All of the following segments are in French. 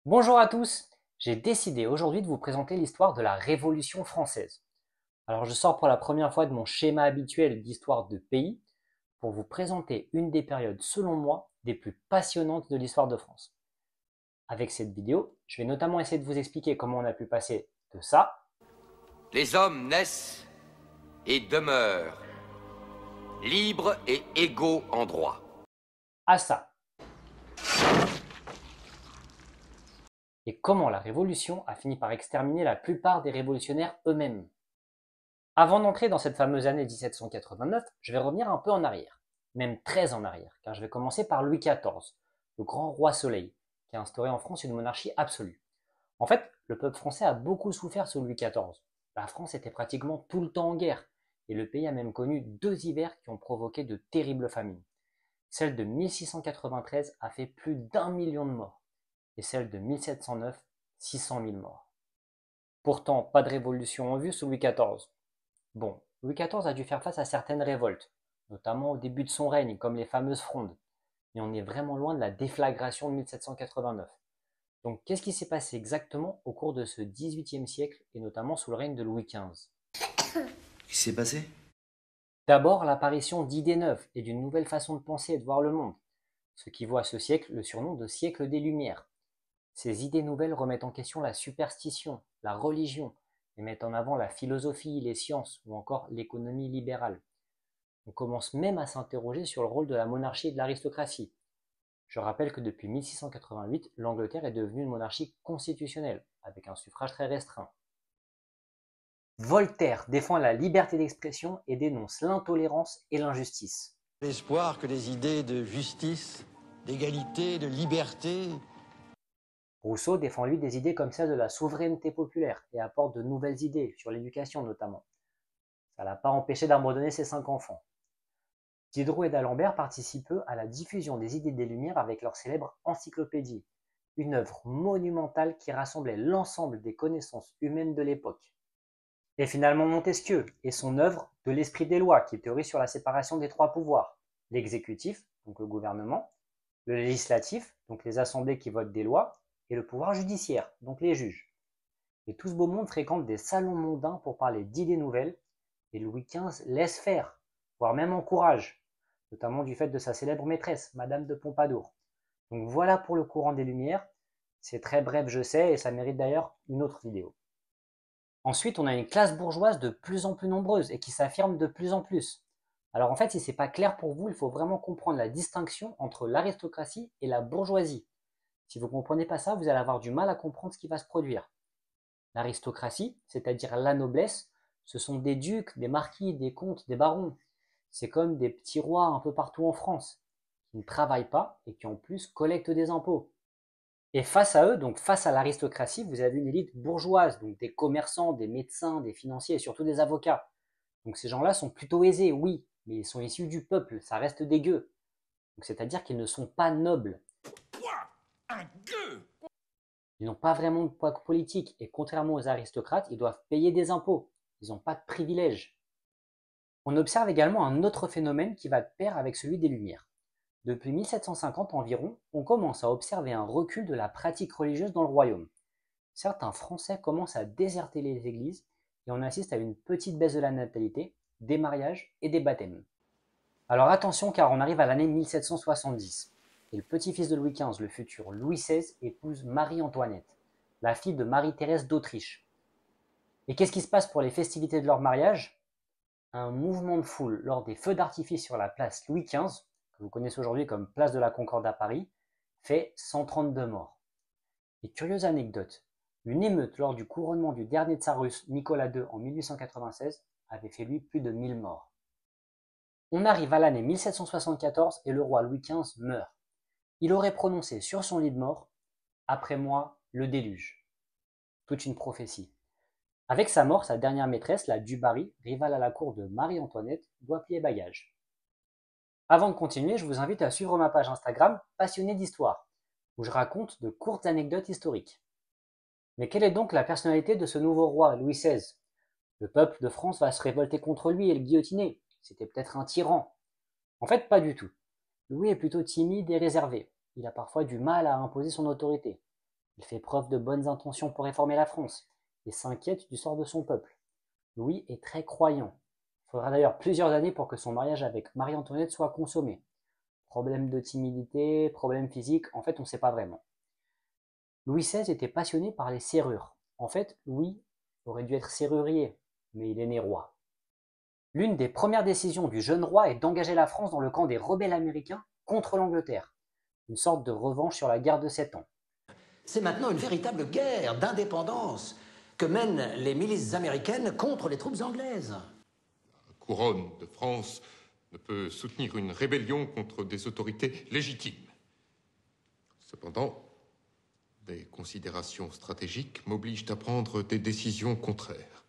Bonjour à tous, j'ai décidé aujourd'hui de vous présenter l'histoire de la Révolution française. Alors je sors pour la première fois de mon schéma habituel d'histoire de pays pour vous présenter une des périodes selon moi des plus passionnantes de l'histoire de France. Avec cette vidéo, je vais notamment essayer de vous expliquer comment on a pu passer de ça Les hommes naissent et demeurent libres et égaux en droit. à ça, et comment la Révolution a fini par exterminer la plupart des révolutionnaires eux-mêmes. Avant d'entrer dans cette fameuse année 1789, je vais revenir un peu en arrière, même très en arrière, car je vais commencer par Louis XIV, le grand roi soleil, qui a instauré en France une monarchie absolue. En fait, le peuple français a beaucoup souffert sous Louis XIV. La France était pratiquement tout le temps en guerre, et le pays a même connu 2 hivers qui ont provoqué de terribles famines. Celle de 1693 a fait plus d'1 million de morts, et celle de 1709, 600 000 morts. Pourtant, pas de révolution en vue sous Louis XIV. Bon, Louis XIV a dû faire face à certaines révoltes, notamment au début de son règne, comme les fameuses frondes. Mais on est vraiment loin de la déflagration de 1789. Donc qu'est-ce qui s'est passé exactement au cours de ce XVIIIe siècle, et notamment sous le règne de Louis XV? Qu'est-ce qui s'est passé? D'abord, l'apparition d'idées neuves et d'une nouvelle façon de penser et de voir le monde, ce qui vaut à ce siècle le surnom de siècle des Lumières. Ces idées nouvelles remettent en question la superstition, la religion, et mettent en avant la philosophie, les sciences ou encore l'économie libérale. On commence même à s'interroger sur le rôle de la monarchie et de l'aristocratie. Je rappelle que depuis 1688, l'Angleterre est devenue une monarchie constitutionnelle, avec un suffrage très restreint. Voltaire défend la liberté d'expression et dénonce l'intolérance et l'injustice. L'espoir que les idées de justice, d'égalité, de liberté. Rousseau défend lui des idées comme celle de la souveraineté populaire et apporte de nouvelles idées, sur l'éducation notamment. Ça l'a pas empêché d'abandonner ses 5 enfants. Diderot et d'Alembert participent eux à la diffusion des idées des Lumières avec leur célèbre encyclopédie, une œuvre monumentale qui rassemblait l'ensemble des connaissances humaines de l'époque. Et finalement Montesquieu et son œuvre de l'esprit des lois, qui théorise sur la séparation des 3 pouvoirs, l'exécutif, donc le gouvernement, le législatif, donc les assemblées qui votent des lois, et le pouvoir judiciaire, donc les juges. Et tout ce beau monde fréquente des salons mondains pour parler d'idées nouvelles, et Louis XV laisse faire, voire même encourage, notamment du fait de sa célèbre maîtresse, Madame de Pompadour. Donc voilà pour le courant des Lumières. C'est très bref, je sais, et ça mérite d'ailleurs une autre vidéo. Ensuite, on a une classe bourgeoise de plus en plus nombreuse et qui s'affirme de plus en plus. Alors en fait, si c'est pas clair pour vous, il faut vraiment comprendre la distinction entre l'aristocratie et la bourgeoisie. Si vous ne comprenez pas ça, vous allez avoir du mal à comprendre ce qui va se produire. L'aristocratie, c'est-à-dire la noblesse, ce sont des ducs, des marquis, des comtes, des barons. C'est comme des petits rois un peu partout en France, qui ne travaillent pas et qui en plus collectent des impôts. Et face à eux, donc face à l'aristocratie, vous avez une élite bourgeoise, donc des commerçants, des médecins, des financiers et surtout des avocats. Donc ces gens-là sont plutôt aisés, oui, mais ils sont issus du peuple, ça reste des gueux. Donc c'est-à-dire qu'ils ne sont pas nobles. Un gueux! Ils n'ont pas vraiment de poids politique et contrairement aux aristocrates, ils doivent payer des impôts. Ils n'ont pas de privilèges. On observe également un autre phénomène qui va de pair avec celui des Lumières. Depuis 1750 environ, on commence à observer un recul de la pratique religieuse dans le royaume. Certains Français commencent à déserter les églises et on assiste à une petite baisse de la natalité, des mariages et des baptêmes. Alors attention car on arrive à l'année 1770 et le petit-fils de Louis XV, le futur Louis XVI, épouse Marie-Antoinette, la fille de Marie-Thérèse d'Autriche. Et qu'est-ce qui se passe pour les festivités de leur mariage? Un mouvement de foule lors des feux d'artifice sur la place Louis XV, que vous connaissez aujourd'hui comme place de la Concorde à Paris, fait 132 morts. Et curieuse anecdote, une émeute lors du couronnement du dernier tsar russe Nicolas II en 1896 avait fait lui plus de 1000 morts. On arrive à l'année 1774 et le roi Louis XV meurt. Il aurait prononcé sur son lit de mort « Après moi, le déluge ». Toute une prophétie. Avec sa mort, sa dernière maîtresse, la Dubarry, rivale à la cour de Marie-Antoinette, doit plier bagage. Avant de continuer, je vous invite à suivre ma page Instagram Passionné d'Histoire, où je raconte de courtes anecdotes historiques. Mais quelle est donc la personnalité de ce nouveau roi, Louis XVI? Le peuple de France va se révolter contre lui et le guillotiner. C'était peut-être un tyran. En fait, pas du tout. Louis est plutôt timide et réservé. Il a parfois du mal à imposer son autorité. Il fait preuve de bonnes intentions pour réformer la France et s'inquiète du sort de son peuple. Louis est très croyant. Il faudra d'ailleurs plusieurs années pour que son mariage avec Marie-Antoinette soit consommé. Problème de timidité, problème physique, en fait on ne sait pas vraiment. Louis XVI était passionné par les serrures. En fait, Louis aurait dû être serrurier, mais il est né roi. L'une des premières décisions du jeune roi est d'engager la France dans le camp des rebelles américains contre l'Angleterre, une sorte de revanche sur la guerre de 7 ans. C'est maintenant une véritable guerre d'indépendance que mènent les milices américaines contre les troupes anglaises. La couronne de France ne peut soutenir une rébellion contre des autorités légitimes. Cependant, des considérations stratégiques m'obligent à prendre des décisions contraires.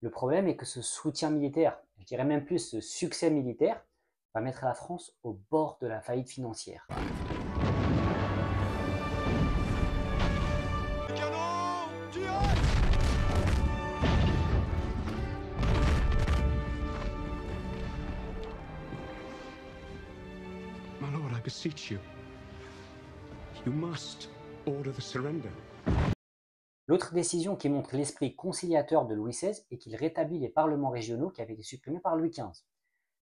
Le problème est que ce soutien militaire, je dirais même plus ce succès militaire, va mettre la France au bord de la faillite financière. My lord, I beseech you. You must order the surrender. L'autre décision qui montre l'esprit conciliateur de Louis XVI est qu'il rétablit les parlements régionaux qui avaient été supprimés par Louis XV.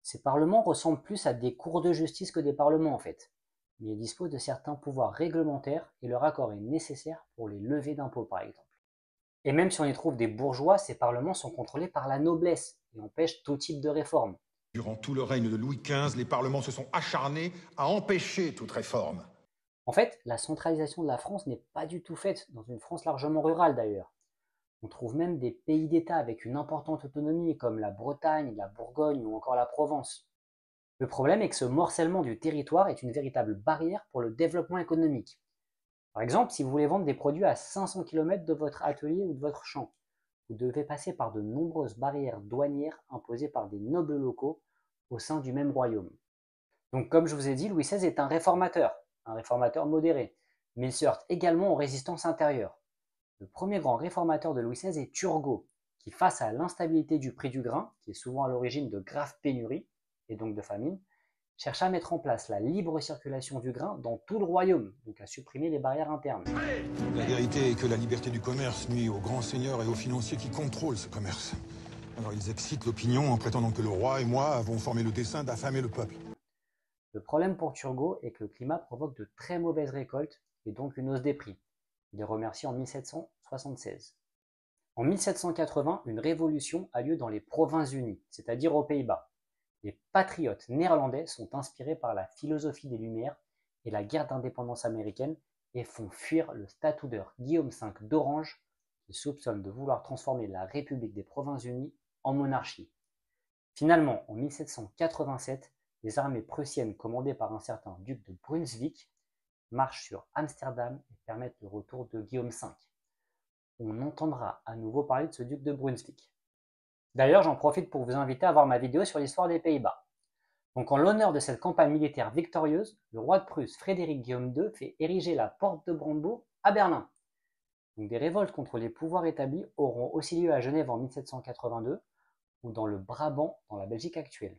Ces parlements ressemblent plus à des cours de justice que des parlements en fait, mais ils disposent de certains pouvoirs réglementaires et leur accord est nécessaire pour les levées d'impôts par exemple. Et même si on y trouve des bourgeois, ces parlements sont contrôlés par la noblesse et empêchent tout type de réforme. Durant tout le règne de Louis XV, les parlements se sont acharnés à empêcher toute réforme. En fait, la centralisation de la France n'est pas du tout faite dans une France largement rurale d'ailleurs. On trouve même des pays d'État avec une importante autonomie comme la Bretagne, la Bourgogne ou encore la Provence. Le problème est que ce morcellement du territoire est une véritable barrière pour le développement économique. Par exemple, si vous voulez vendre des produits à 500 km de votre atelier ou de votre champ, vous devez passer par de nombreuses barrières douanières imposées par des nobles locaux au sein du même royaume. Donc comme je vous ai dit, Louis XVI est un réformateur modéré, mais il se heurte également aux résistances intérieures. Le premier grand réformateur de Louis XVI est Turgot, qui face à l'instabilité du prix du grain, qui est souvent à l'origine de graves pénuries, et donc de famine, cherche à mettre en place la libre circulation du grain dans tout le royaume, donc à supprimer les barrières internes. La vérité est que la liberté du commerce nuit aux grands seigneurs et aux financiers qui contrôlent ce commerce. Alors ils excitent l'opinion en prétendant que le roi et moi avons formé le dessein d'affamer le peuple. Le problème pour Turgot est que le climat provoque de très mauvaises récoltes et donc une hausse des prix. Il est remercié en 1776. En 1780, une révolution a lieu dans les Provinces-Unies, c'est-à-dire aux Pays-Bas. Les patriotes néerlandais sont inspirés par la philosophie des Lumières et la guerre d'indépendance américaine et font fuir le statoudeur Guillaume V d'Orange qui soupçonne de vouloir transformer la République des Provinces-Unies en monarchie. Finalement, en 1787, les armées prussiennes commandées par un certain duc de Brunswick marchent sur Amsterdam et permettent le retour de Guillaume V. On entendra à nouveau parler de ce duc de Brunswick. D'ailleurs, j'en profite pour vous inviter à voir ma vidéo sur l'histoire des Pays-Bas. Donc en l'honneur de cette campagne militaire victorieuse, le roi de Prusse Frédéric Guillaume II fait ériger la porte de Brandebourg à Berlin. Donc des révoltes contre les pouvoirs établis auront aussi lieu à Genève en 1782 ou dans le Brabant dans la Belgique actuelle.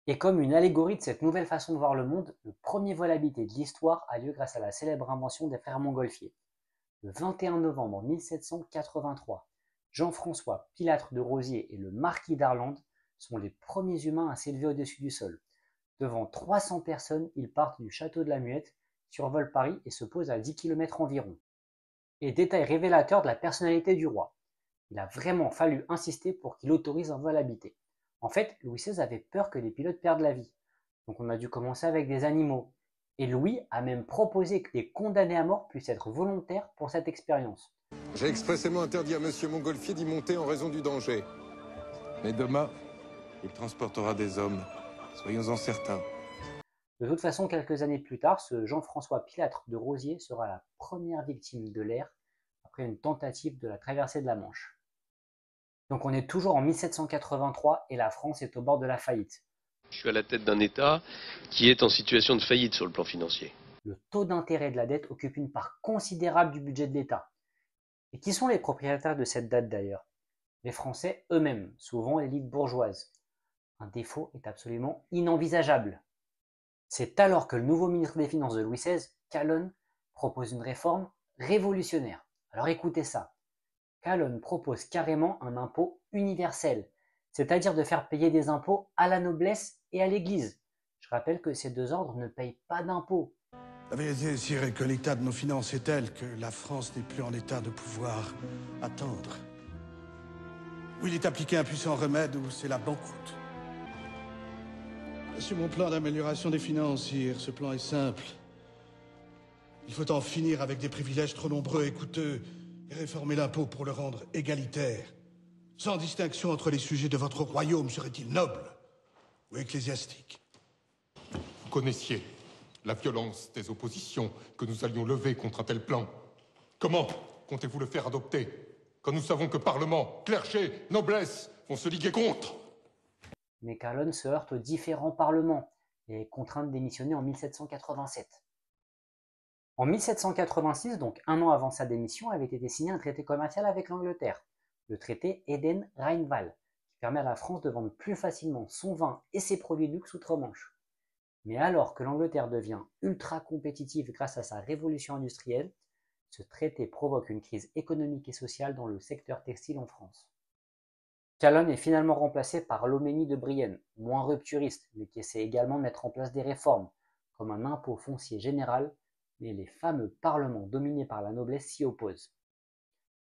Et comme une allégorie de cette nouvelle façon de voir le monde, le premier vol habité de l'histoire a lieu grâce à la célèbre invention des frères Montgolfier. Le 21 novembre 1783, Jean-François Pilâtre de Rosiers et le marquis d'Arlandes sont les premiers humains à s'élever au-dessus du sol. Devant 300 personnes, ils partent du château de la Muette, survolent Paris et se posent à 10 km environ. Et détail révélateur de la personnalité du roi. Il a vraiment fallu insister pour qu'il autorise un vol habité. En fait, Louis XVI avait peur que les pilotes perdent la vie. Donc on a dû commencer avec des animaux. Et Louis a même proposé que des condamnés à mort puissent être volontaires pour cette expérience. J'ai expressément interdit à Monsieur Montgolfier d'y monter en raison du danger. Mais demain, il transportera des hommes. Soyons-en certains. De toute façon, quelques années plus tard, ce Jean-François Pilâtre de Rosiers sera la première victime de l'ère après une tentative de la traversée de la Manche. Donc on est toujours en 1783 et la France est au bord de la faillite. Je suis à la tête d'un État qui est en situation de faillite sur le plan financier. Le taux d'intérêt de la dette occupe une part considérable du budget de l'État. Et qui sont les propriétaires de cette dette d'ailleurs? Les Français eux-mêmes, souvent l'élite bourgeoise. Un défaut est absolument inenvisageable. C'est alors que le nouveau ministre des Finances de Louis XVI, Calonne, propose une réforme révolutionnaire. Alors écoutez ça. Calonne propose carrément un impôt universel, c'est-à-dire de faire payer des impôts à la noblesse et à l'Église. Je rappelle que ces deux ordres ne payent pas d'impôts. La vérité, sire, est que l'état de nos finances est tel que la France n'est plus en état de pouvoir attendre. Ou il est appliqué un puissant remède, ou c'est la banqueroute. Sur mon plan d'amélioration des finances, sire, ce plan est simple. Il faut en finir avec des privilèges trop nombreux et coûteux et réformer l'impôt pour le rendre égalitaire. Sans distinction entre les sujets de votre royaume, seraient-ils nobles ou ecclésiastiques? Vous connaissiez la violence des oppositions que nous allions lever contre un tel plan. Comment comptez-vous le faire adopter, quand nous savons que Parlement, clergé, noblesse vont se liguer contre? Mais Calonne se heurte aux différents parlements et est contraint de démissionner en 1787. En 1786, donc un an avant sa démission, avait été signé un traité commercial avec l'Angleterre, le traité Eden-Rheinwald, qui permet à la France de vendre plus facilement son vin et ses produits de luxe outre-Manche. Mais alors que l'Angleterre devient ultra compétitive grâce à sa révolution industrielle, ce traité provoque une crise économique et sociale dans le secteur textile en France. Calonne est finalement remplacé par Loménie de Brienne, moins rupturiste, mais qui essaie également de mettre en place des réformes, comme un impôt foncier général, mais les fameux parlements dominés par la noblesse s'y opposent.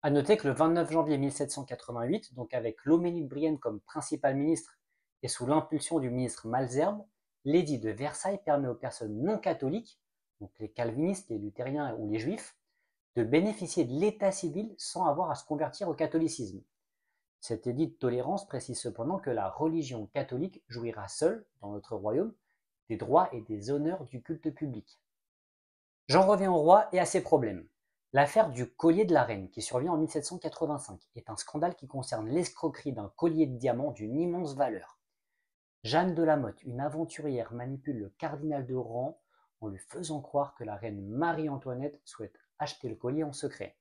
A noter que le 29 janvier 1788, donc avec Loménie de Brienne comme principal ministre et sous l'impulsion du ministre Malesherbes, l'édit de Versailles permet aux personnes non catholiques, donc les calvinistes, les luthériens ou les juifs, de bénéficier de l'état civil sans avoir à se convertir au catholicisme. Cet édit de tolérance précise cependant que la religion catholique jouira seule, dans notre royaume, des droits et des honneurs du culte public. J'en reviens au roi et à ses problèmes. L'affaire du collier de la reine, qui survient en 1785, est un scandale qui concerne l'escroquerie d'un collier de diamants d'une immense valeur. Jeanne de la Motte, une aventurière, manipule le cardinal de Rohan en lui faisant croire que la reine Marie-Antoinette souhaite acheter le collier en secret.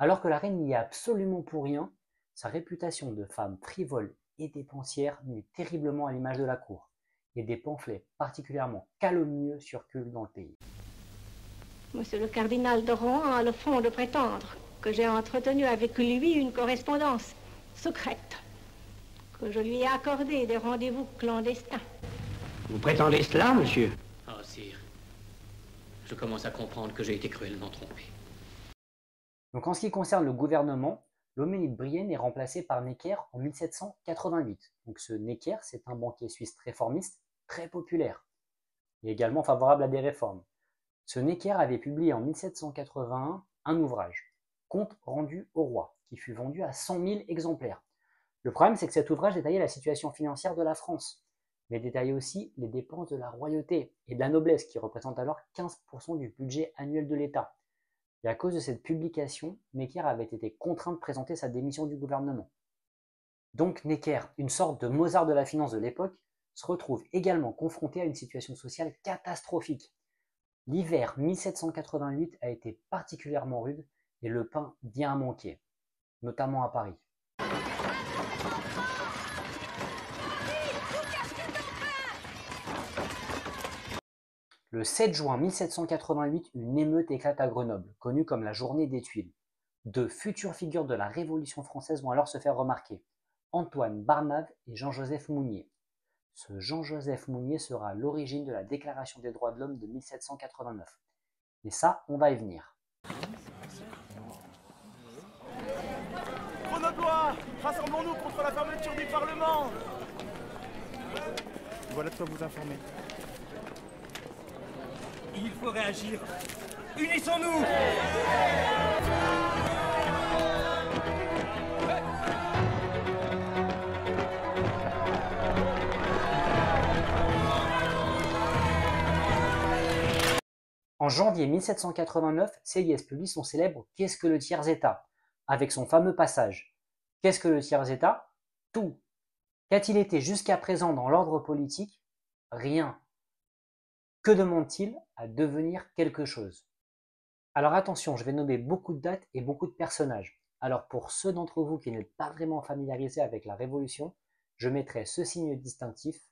Alors que la reine n'y est absolument pour rien, sa réputation de femme frivole et dépensière nuit terriblement à l'image de la cour, et des pamphlets particulièrement calomnieux circulent dans le pays. Monsieur le cardinal de Rohan a le fond de prétendre que j'ai entretenu avec lui une correspondance secrète, que je lui ai accordé des rendez-vous clandestins. Vous prétendez cela, monsieur? Ah, sire, je commence à comprendre que j'ai été cruellement trompé. Donc en ce qui concerne le gouvernement, Loménie de Brienne est remplacé par Necker en 1788. Donc ce Necker, c'est un banquier suisse réformiste très populaire et également favorable à des réformes. Ce Necker avait publié en 1781 un ouvrage, Compte rendu au roi, qui fut vendu à 100 000 exemplaires. Le problème, c'est que cet ouvrage détaillait la situation financière de la France, mais détaillait aussi les dépenses de la royauté et de la noblesse, qui représentent alors 15% du budget annuel de l'État. Et à cause de cette publication, Necker avait été contraint de présenter sa démission du gouvernement. Donc Necker, une sorte de Mozart de la finance de l'époque, se retrouve également confronté à une situation sociale catastrophique. L'hiver 1788 a été particulièrement rude et le pain vient à manquer, notamment à Paris. Le 7 juin 1788, une émeute éclate à Grenoble, connue comme la Journée des Tuiles. Deux futures figures de la Révolution française vont alors se faire remarquer, Antoine Barnave et Jean-Joseph Mounier. Ce Jean-Joseph Mounier sera à l'origine de la Déclaration des droits de l'homme de 1789. Et ça, on va y venir. Grenoblois, rassemblons-nous contre la fermeture du Parlement. Voilà de quoi vous informer. Il faut réagir. Unissons-nous! En janvier 1789, Sieyès publie son célèbre « Qu'est-ce que le tiers-État ?» avec son fameux passage « Qu'est-ce que le tiers-État ? Tout. Qu'a-t-il été jusqu'à présent dans l'ordre politique ? Rien. Que demande-t-il à devenir quelque chose ?» Alors attention, je vais nommer beaucoup de dates et beaucoup de personnages. Alors pour ceux d'entre vous qui n'êtes pas vraiment familiarisés avec la Révolution, je mettrai ce signe distinctif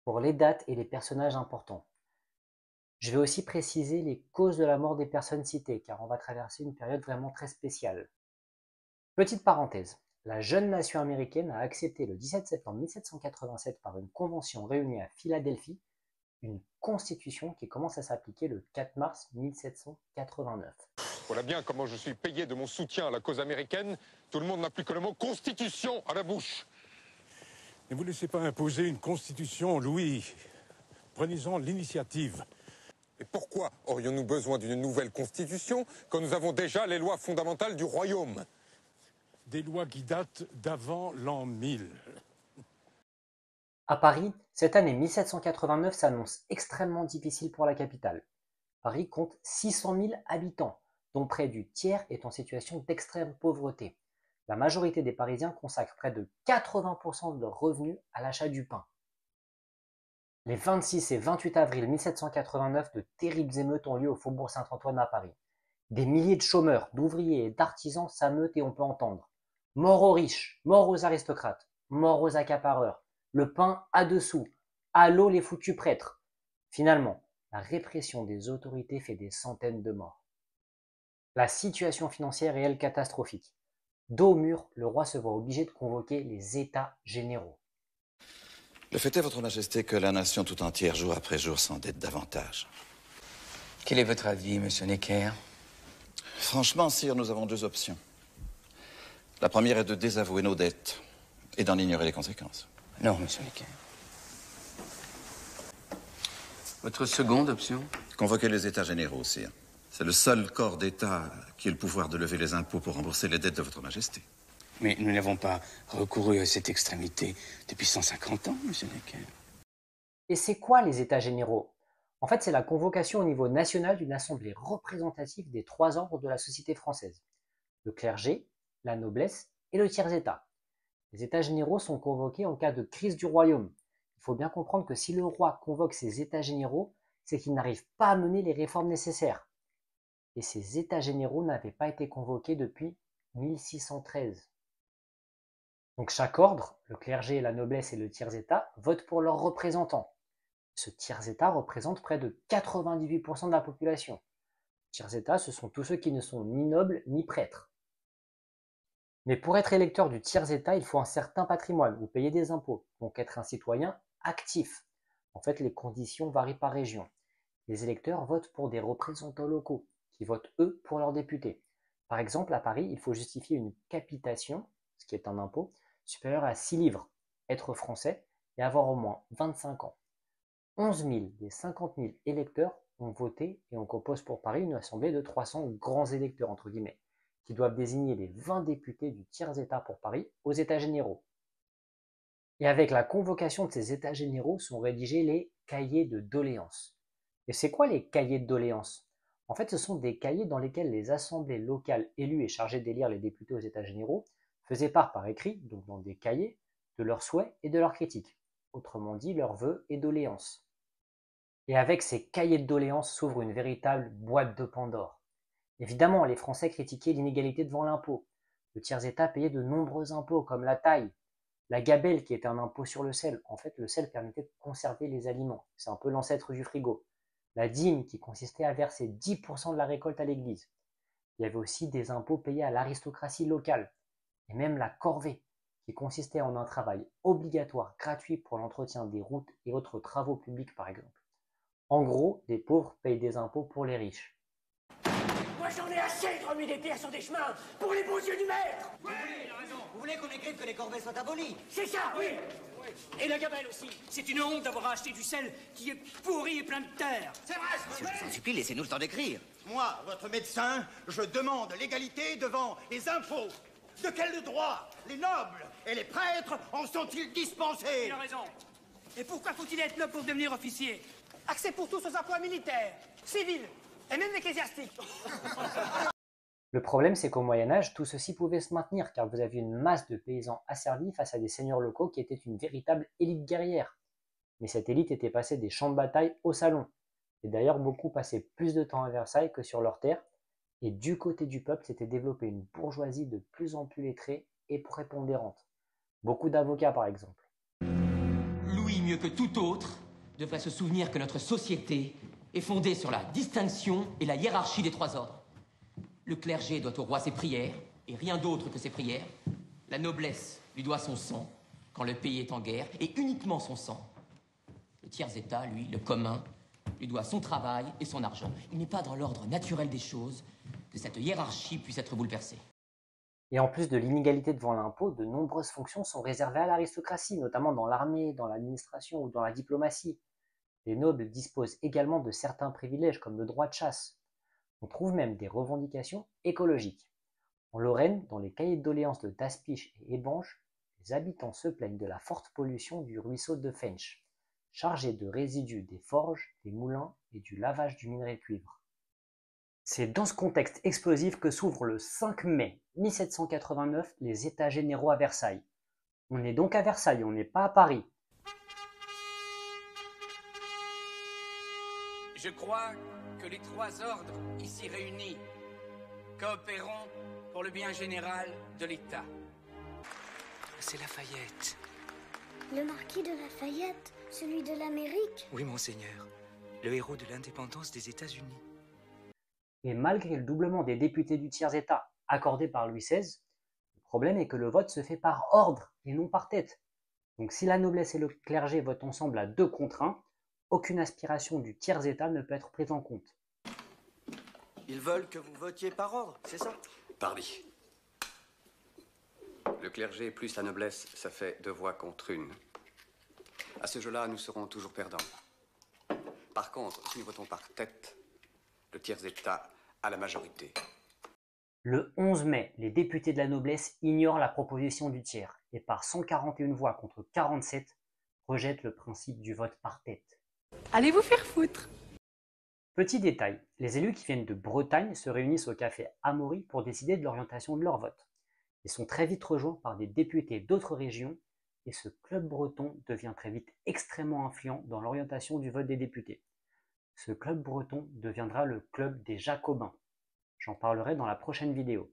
pour les dates et les personnages importants. Je vais aussi préciser les causes de la mort des personnes citées, car on va traverser une période vraiment très spéciale. Petite parenthèse, la jeune nation américaine a accepté le 17 septembre 1787 par une convention réunie à Philadelphie une constitution qui commence à s'appliquer le 4 mars 1789. Voilà bien comment je suis payé de mon soutien à la cause américaine. Tout le monde n'a plus que le mot constitution à la bouche. Ne vous laissez pas imposer une constitution, Louis. Prenez-en l'initiative. Et pourquoi aurions-nous besoin d'une nouvelle constitution quand nous avons déjà les lois fondamentales du royaume? Des lois qui datent d'avant l'an 1000. À Paris, cette année 1789 s'annonce extrêmement difficile pour la capitale. Paris compte 600 000 habitants, dont près du tiers est en situation d'extrême pauvreté. La majorité des Parisiens consacrent près de 80% de leurs revenus à l'achat du pain. Les 26 et 28 avril 1789, de terribles émeutes ont lieu au faubourg Saint-Antoine à Paris. Des milliers de chômeurs, d'ouvriers et d'artisans s'ameutent et on peut entendre « Mort aux riches, mort aux aristocrates, mort aux accapareurs, le pain à 2 sous, à l'eau les foutus prêtres ». Finalement, la répression des autorités fait des centaines de morts. La situation financière est, elle, catastrophique. Dos au mur, le roi se voit obligé de convoquer les États généraux. Le fait est, Votre Majesté, que la nation tout entière, jour après jour, s'endette davantage. Quel est votre avis, Monsieur Necker? Franchement, sire, nous avons 2 options. La première est de désavouer nos dettes et d'en ignorer les conséquences. Non, Monsieur Necker. Votre seconde option? Convoquer les États généraux, sire. C'est le seul corps d'État qui ait le pouvoir de lever les impôts pour rembourser les dettes de Votre Majesté. Mais nous n'avons pas recouru à cette extrémité depuis 150 ans, Monsieur Necker. Et c'est quoi les États généraux? En fait, c'est la convocation au niveau national d'une assemblée représentative des 3 ordres de la société française. Le clergé, la noblesse et le tiers-État. Les États généraux sont convoqués en cas de crise du royaume. Il faut bien comprendre que si le roi convoque ces États généraux, c'est qu'il n'arrive pas à mener les réformes nécessaires. Et ces États généraux n'avaient pas été convoqués depuis 1613. Donc chaque ordre, le clergé, la noblesse et le tiers-État, votent pour leurs représentants. Ce tiers-État représente près de 98% de la population. Le tiers-État, ce sont tous ceux qui ne sont ni nobles ni prêtres. Mais pour être électeur du tiers-État, il faut un certain patrimoine ou payer des impôts, donc être un citoyen actif. En fait, les conditions varient par région. Les électeurs votent pour des représentants locaux, qui votent eux pour leurs députés. Par exemple, à Paris, il faut justifier une capitation, ce qui est un impôt, supérieur à 6 livres, être français et avoir au moins 25 ans. 11 000 des 50 000 électeurs ont voté et on compose pour Paris une assemblée de 300 grands électeurs, entre guillemets, qui doivent désigner les 20 députés du tiers-État pour Paris aux États généraux. Et avec la convocation de ces États généraux sont rédigés les cahiers de doléances. Et c'est quoi les cahiers de doléances? En fait, ce sont des cahiers dans lesquels les assemblées locales élues et chargées d'élire les députés aux États généraux faisaient part par écrit, donc dans des cahiers, de leurs souhaits et de leurs critiques, autrement dit leurs vœux et doléances. Et avec ces cahiers de doléances s'ouvre une véritable boîte de Pandore. Évidemment, les Français critiquaient l'inégalité devant l'impôt. Le tiers-État payait de nombreux impôts, comme la taille, la gabelle qui était un impôt sur le sel. En fait, le sel permettait de conserver les aliments. C'est un peu l'ancêtre du frigo. La dîme qui consistait à verser 10% de la récolte à l'église. Il y avait aussi des impôts payés à l'aristocratie locale. Et même la corvée, qui consistait en un travail obligatoire, gratuit pour l'entretien des routes et autres travaux publics par exemple. En gros, les pauvres payent des impôts pour les riches. Moi j'en ai assez de remuer des pierres sur des chemins pour les beaux yeux du maître. Oui, il a raison. Vous voulez qu'on écrive que les corvées soient abolies? C'est ça, oui. Et la gabelle aussi. C'est une honte d'avoir acheté du sel qui est pourri et plein de terre. C'est vrai, monsieur. Je vous en supplie, laissez-nous le temps d'écrire. Moi, votre médecin, je demande l'égalité devant les impôts. De quel droit les nobles et les prêtres en sont-ils dispensés? Il a raison. Et pourquoi faut-il être noble pour devenir officier? Accès pour tous aux emplois militaires, civils et même ecclésiastiques. Le problème, c'est qu'au Moyen-Âge, tout ceci pouvait se maintenir, car vous aviez une masse de paysans asservis face à des seigneurs locaux qui étaient une véritable élite guerrière. Mais cette élite était passée des champs de bataille au salon. Et d'ailleurs, beaucoup passaient plus de temps à Versailles que sur leurs terres, et du côté du peuple s'était développée une bourgeoisie de plus en plus lettrée et prépondérante. Beaucoup d'avocats, par exemple. Louis, mieux que tout autre, devrait se souvenir que notre société est fondée sur la distinction et la hiérarchie des trois ordres. Le clergé doit au roi ses prières, et rien d'autre que ses prières. La noblesse lui doit son sang, quand le pays est en guerre, et uniquement son sang. Le tiers-état, lui, le commun, lui doit son travail et son argent. Il n'est pas dans l'ordre naturel des choses que cette hiérarchie puisse être bouleversée. Et en plus de l'inégalité devant l'impôt, de nombreuses fonctions sont réservées à l'aristocratie, notamment dans l'armée, dans l'administration ou dans la diplomatie. Les nobles disposent également de certains privilèges comme le droit de chasse. On trouve même des revendications écologiques. En Lorraine, dans les cahiers de doléances de Daspiche et Ébange, les habitants se plaignent de la forte pollution du ruisseau de Fensch, chargé de résidus des forges, des moulins et du lavage du minerai de cuivre. C'est dans ce contexte explosif que s'ouvrent le 5 mai 1789 les États généraux à Versailles. On est donc à Versailles, on n'est pas à Paris. Je crois que les trois ordres ici réunis coopéreront pour le bien général de l'État. C'est Lafayette. Le marquis de Lafayette, celui de l'Amérique? Oui, monseigneur. Le héros de l'indépendance des États-Unis. Et malgré le doublement des députés du tiers-état accordé par Louis XVI, le problème est que le vote se fait par ordre et non par tête. Donc si la noblesse et le clergé votent ensemble à 2 contre 1, aucune aspiration du tiers-état ne peut être prise en compte. Ils veulent que vous votiez par ordre, c'est ça? Pardi. Le clergé plus la noblesse, ça fait 2 voix contre 1. À ce jeu-là, nous serons toujours perdants. Par contre, si nous votons par tête, le tiers-état a la majorité. Le 11 mai, les députés de la noblesse ignorent la proposition du tiers et par 141 voix contre 47, rejettent le principe du vote par tête. Allez vous faire foutre! Petit détail, les élus qui viennent de Bretagne se réunissent au café Amaury pour décider de l'orientation de leur vote. Ils sont très vite rejoints par des députés d'autres régions et ce club breton devient très vite extrêmement influent dans l'orientation du vote des députés. Ce club breton deviendra le club des Jacobins. J'en parlerai dans la prochaine vidéo.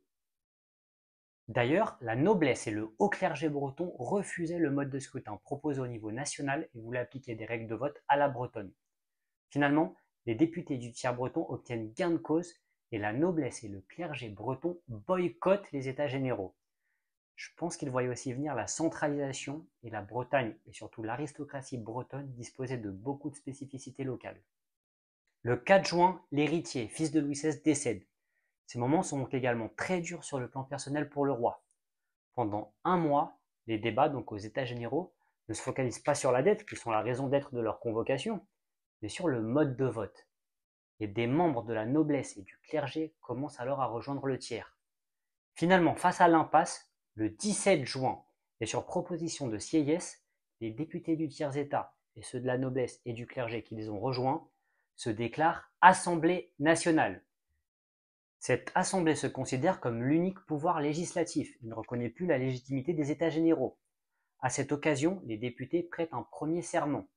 D'ailleurs, la noblesse et le haut clergé breton refusaient le mode de scrutin proposé au niveau national et voulaient appliquer des règles de vote à la bretonne. Finalement, les députés du tiers breton obtiennent gain de cause et la noblesse et le clergé breton boycottent les États généraux. Je pense qu'ils voyaient aussi venir la centralisation et la Bretagne et surtout l'aristocratie bretonne disposait de beaucoup de spécificités locales. Le 4 juin, l'héritier, fils de Louis XVI, décède. Ces moments sont donc également très durs sur le plan personnel pour le roi. Pendant 1 mois, les débats donc aux États généraux ne se focalisent pas sur la dette, qui sont la raison d'être de leur convocation, mais sur le mode de vote. Et des membres de la noblesse et du clergé commencent alors à rejoindre le tiers. Finalement, face à l'impasse, le 17 juin, et sur proposition de Sieyès, les députés du tiers-état et ceux de la noblesse et du clergé qui les ont rejoints se déclarent Assemblée nationale. Cette assemblée se considère comme l'unique pouvoir législatif et ne reconnaît plus la légitimité des États généraux. À cette occasion, les députés prêtent un premier serment.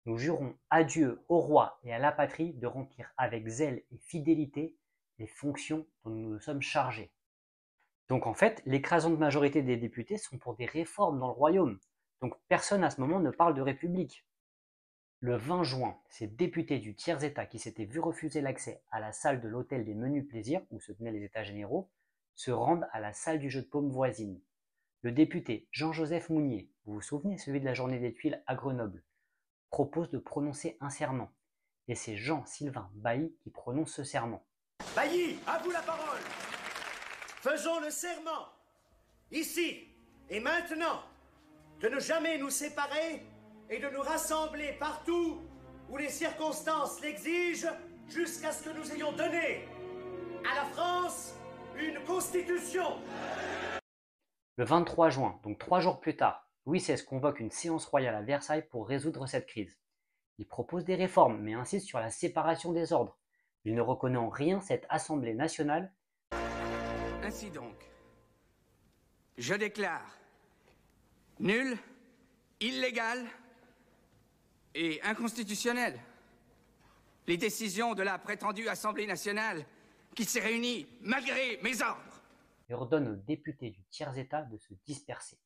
Nous jurons à Dieu, au roi et à la patrie de remplir avec zèle et fidélité les fonctions dont nous nous sommes chargés. Donc en fait, l'écrasante majorité des députés sont pour des réformes dans le royaume. Donc personne à ce moment ne parle de république. Le 20 juin, ces députés du tiers-état qui s'étaient vus refuser l'accès à la salle de l'hôtel des menus plaisirs, où se tenaient les États généraux, se rendent à la salle du jeu de paume voisine. Le député Jean-Joseph Mounier, vous vous souvenez, celui de la journée des Tuiles à Grenoble, propose de prononcer un serment. Et c'est Jean-Sylvain Bailly qui prononce ce serment. Bailly, à vous la parole. Faisons le serment, ici et maintenant, de ne jamais nous séparer et de nous rassembler partout où les circonstances l'exigent jusqu'à ce que nous ayons donné à la France une constitution. Le 23 juin, donc 3 jours plus tard, Louis XVI convoque une séance royale à Versailles pour résoudre cette crise. Il propose des réformes, mais insiste sur la séparation des ordres. Il ne reconnaît en rien cette Assemblée nationale. Ainsi donc, je déclare nul, illégal et inconstitutionnel les décisions de la prétendue Assemblée nationale qui s'est réunie malgré mes ordres. Et ordonne aux députés du tiers-état de se disperser.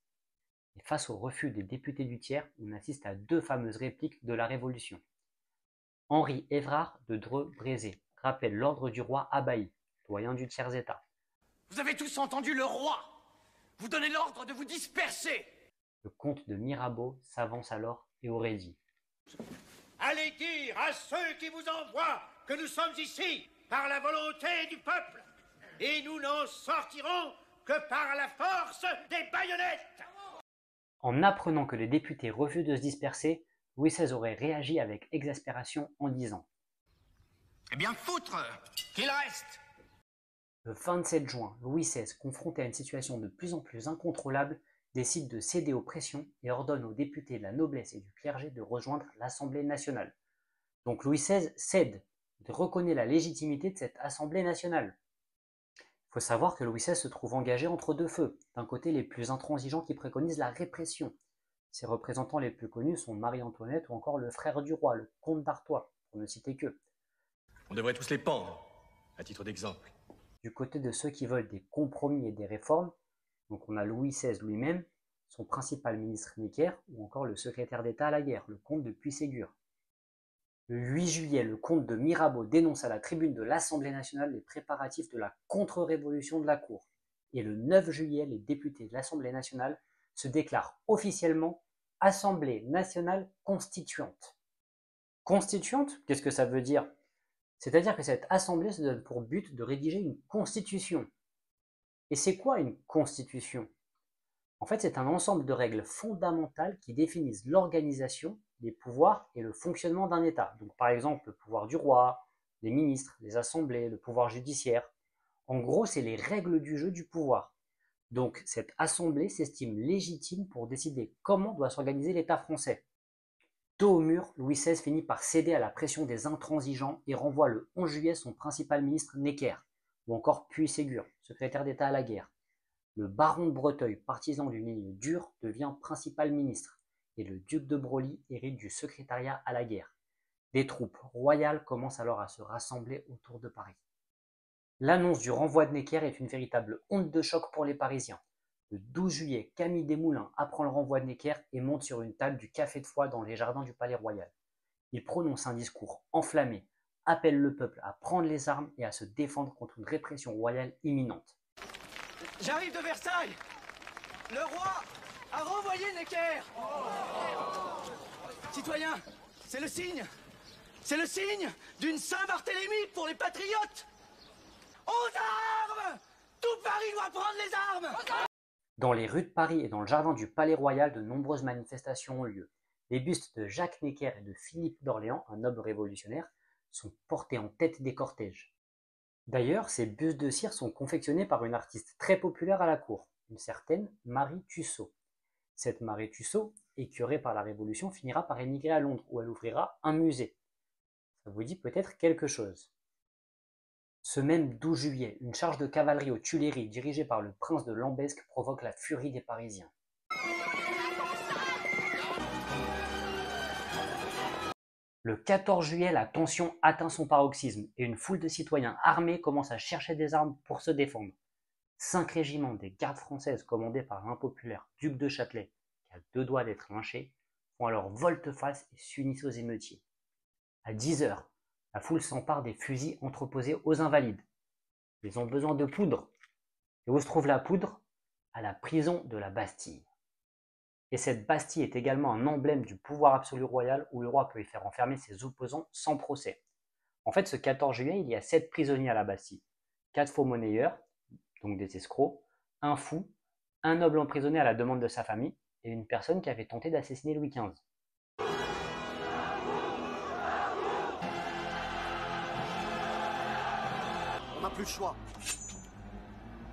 Et face au refus des députés du tiers, on assiste à 2 fameuses répliques de la Révolution. Henri Évrard de Dreux-Brézé rappelle l'ordre du roi Abaï, doyen du tiers-état. Vous avez tous entendu le roi. Vous donnez l'ordre de vous disperser. Le comte de Mirabeau s'avance alors et aurait dit: Allez dire à ceux qui vous envoient que nous sommes ici par la volonté du peuple, et nous n'en sortirons que par la force des baïonnettes. En apprenant que les députés refusent de se disperser, Louis XVI aurait réagi avec exaspération en disant: Eh bien, foutre qu'il reste. Le 27 juin, Louis XVI, confronté à une situation de plus en plus incontrôlable, décide de céder aux pressions et ordonne aux députés de la noblesse et du clergé de rejoindre l'Assemblée nationale. Donc Louis XVI cède, il reconnaît la légitimité de cette Assemblée nationale. Il faut savoir que Louis XVI se trouve engagé entre deux feux. D'un côté, les plus intransigeants qui préconisent la répression. Ses représentants les plus connus sont Marie-Antoinette ou encore le frère du roi, le comte d'Artois, pour ne citer qu'eux. On devrait tous les pendre, à titre d'exemple. Du côté de ceux qui veulent des compromis et des réformes, donc on a Louis XVI lui-même, son principal ministre Necker, ou encore le secrétaire d'État à la guerre, le comte de Puységur. Le 8 juillet, le comte de Mirabeau dénonce à la tribune de l'Assemblée nationale les préparatifs de la contre-révolution de la cour. Et le 9 juillet, les députés de l'Assemblée nationale se déclarent officiellement Assemblée nationale constituante. Constituante, qu'est-ce que ça veut dire? C'est-à-dire que cette assemblée se donne pour but de rédiger une constitution. Et c'est quoi une constitution? En fait, c'est un ensemble de règles fondamentales qui définissent l'organisation, les pouvoirs et le fonctionnement d'un État. Donc par exemple, le pouvoir du roi, des ministres, des assemblées, le pouvoir judiciaire. En gros, c'est les règles du jeu du pouvoir. Donc cette assemblée s'estime légitime pour décider comment doit s'organiser l'État français. Dos au mur, Louis XVI finit par céder à la pression des intransigeants et renvoie le 11 juillet son principal ministre Necker, ou encore Puységur, secrétaire d'État à la guerre. Le baron de Breteuil, partisan d'une ligne dure, devient principal ministre, et le duc de Broglie hérite du secrétariat à la guerre. Des troupes royales commencent alors à se rassembler autour de Paris. L'annonce du renvoi de Necker est une véritable onde de choc pour les Parisiens. Le 12 juillet, Camille Desmoulins apprend le renvoi de Necker et monte sur une table du Café de Foix dans les jardins du Palais Royal. Il prononce un discours enflammé, appelle le peuple à prendre les armes et à se défendre contre une répression royale imminente. J'arrive de Versailles. Le roi a renvoyé Necker. Citoyens, c'est le signe. C'est le signe d'une Saint-Barthélemy pour les patriotes. Aux armes! Tout Paris doit prendre les armes! Dans les rues de Paris et dans le jardin du Palais Royal, de nombreuses manifestations ont lieu. Les bustes de Jacques Necker et de Philippe d'Orléans, un noble révolutionnaire, sont portés en tête des cortèges. D'ailleurs, ces bustes de cire sont confectionnés par une artiste très populaire à la cour, une certaine Marie Tussaud. Cette Marie Tussaud, écœurée par la Révolution, finira par émigrer à Londres, où elle ouvrira un musée. Ça vous dit peut-être quelque chose. Ce même 12 juillet, une charge de cavalerie aux Tuileries dirigée par le prince de Lambesc provoque la furie des Parisiens. Le 14 juillet, la tension atteint son paroxysme et une foule de citoyens armés commence à chercher des armes pour se défendre. 5 régiments des gardes françaises commandés par l'impopulaire duc de Châtelet, qui a 2 doigts d'être lynché, font alors volte-face et s'unissent aux émeutiers. À 10 h, la foule s'empare des fusils entreposés aux invalides. Ils ont besoin de poudre. Et où se trouve la poudre? À la prison de la Bastille. Et cette Bastille est également un emblème du pouvoir absolu royal où le roi peut y faire enfermer ses opposants sans procès. En fait, ce 14 juillet, il y a 7 prisonniers à la Bastille. 4 faux monnayeurs, donc des escrocs, un fou, un noble emprisonné à la demande de sa famille et une personne qui avait tenté d'assassiner Louis XV. On n'a plus le choix.